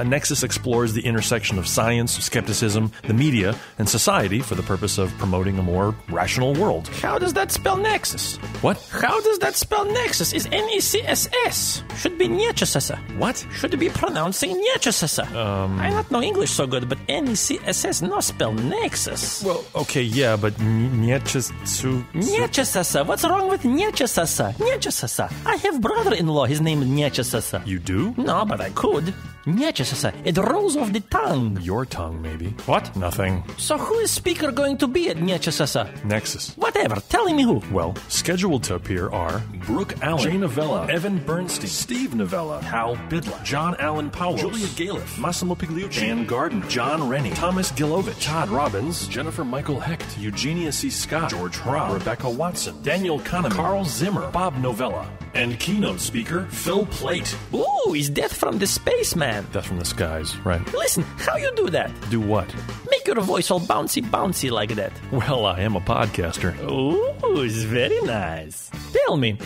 Nexus explores the intersection of science, skepticism, the media, and society for the purpose of promoting a more rational world. How does that spell Nexus? What? How does that spell Nexus? Is N-E-C-S-S. Should be Nexus. What? Should be pronouncing Nexus. I not know English so good, but N-E-C-S-S not spell Nexus. Well, okay, yeah, but Nexus. What's wrong with Nexus? I have brother-in-law, his name is Nexus. You do? No, but I could. Nexus. It rolls off the tongue. Your tongue, maybe. What? Nothing. So who is speaker going to be at Nexus? Nexus. Whatever, telling me who. Well, scheduled to appear are Brooke Allen, Jay Novella, Evan Bernstein, Steve Novella, Hal Bidlack, John Allen Powell, Julia Galiff, Massimo Pigliucci, Dan Garden, John Rennie, Thomas Gilovich, Todd Robbins, Jennifer Michael Hecht, Eugenia C. Scott, George Hra, Rebecca Watson, Daniel Kahneman, Carl Zimmer, Bob Novella, and keynote speaker Phil Plait. Ooh, is that from the spaceman? That's from the skies, right? Listen, how you do that? Do what? Make your voice all bouncy like that. Well, I am a podcaster. Ooh, it's very nice. Tell me,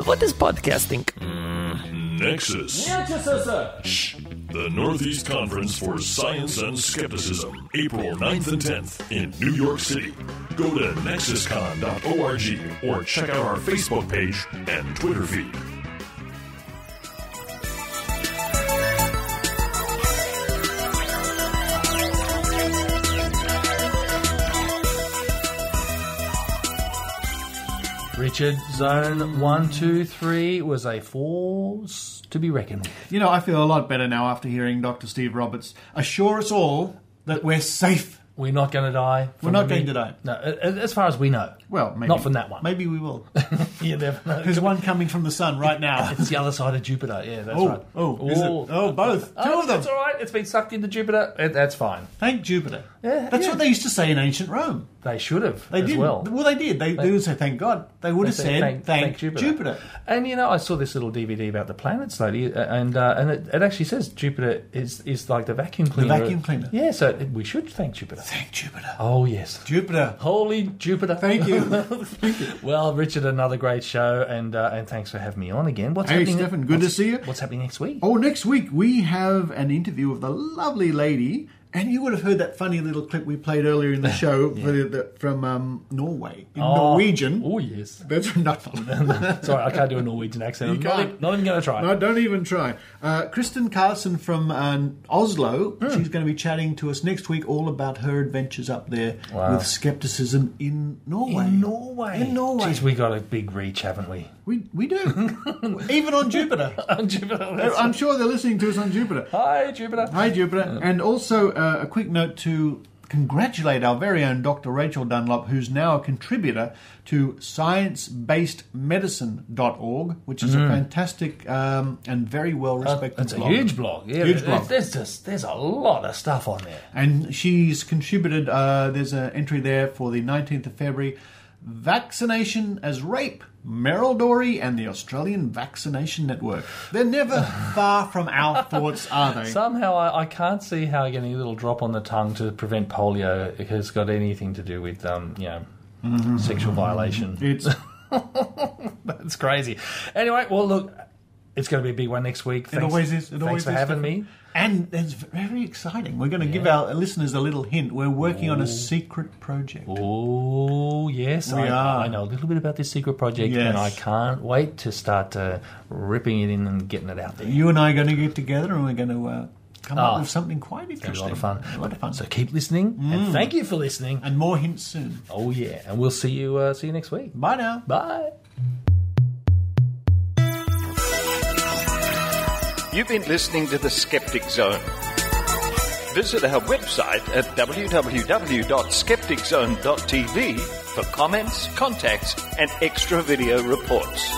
what is podcasting? Nexus. Shh. The Northeast Conference for Science and Skepticism, April 9th and 10th in New York City. Go to nexuscon.org or check out our Facebook page and Twitter feed. Richard, Zone 1, 2, 3 was a force to be reckoned with. You know, I feel a lot better now after hearing Dr. Steve Roberts assure us all that we're safe. We're not going to die. We're not going to die. No, as far as we know. Well, maybe. Not from that one. Maybe we will. You never know. There's one coming from the sun right now. It's the other side of Jupiter. Yeah, that's right. Is it? Oh, both. Two of them. That's all right. It's been sucked into Jupiter. That's fine. Thank Jupiter. Yeah, That's what they used to say in ancient Rome. They should have. They did. Well, they did. They would say thank God. They would have said thank Jupiter. And you know, I saw this little DVD about the planets lately, and it actually says Jupiter is like the vacuum cleaner. The vacuum cleaner. Yeah, so we should thank Jupiter. Thank Jupiter. Oh yes, Jupiter. Holy Jupiter. Thank you. Well, Richard, another great show, and thanks for having me on again. What's hey, happening? Stefan, good to see you. What's happening next week? Oh, next week we have an interview with the lovely lady. And you would have heard that funny little clip we played earlier in the show from Norway, in Norwegian. Oh, yes. That's not funny. Sorry, I can't do a Norwegian accent. I'm not even going to try. No, don't even try. Kristen Carlson from Oslo, she's going to be chatting to us next week all about her adventures up there with skepticism in Norway. In Norway. Jeez, we got a big reach, haven't we? We do. Even on Jupiter. On Jupiter. I'm sure they're listening to us on Jupiter. Hi, Jupiter. Hi, Jupiter. And also a quick note to congratulate our very own Dr. Rachael Dunlop, who's now a contributor to sciencebasedmedicine.org, which is a fantastic and very well-respected blog. It's a huge blog. Yeah, huge blog. There's a lot of stuff on there. And she's contributed, there's an entry there for the 19th of February, Vaccination as Rape, Meryl Dorey and the Australian Vaccination Network. They're never far from our thoughts, are they? Somehow I can't see how getting a little drop on the tongue to prevent polio has got anything to do with, sexual violation. It's That's crazy. Anyway, well, look, It's going to be a big one next week. It always is. Thanks for having me. And it's very exciting. We're going to give our listeners a little hint. We're working on a secret project. Oh, yes. We are. I know a little bit about this secret project, and I can't wait to start ripping it in and getting it out there. You and I are going to get together, and we're going to come up with something quite interesting. A lot of fun. A lot of fun. So keep listening, and thank you for listening. And more hints soon. Oh, yeah. And we'll see you next week. Bye now. Bye. You've been listening to The Skeptic Zone. Visit our website at www.skepticzone.tv for comments, contacts, and extra video reports.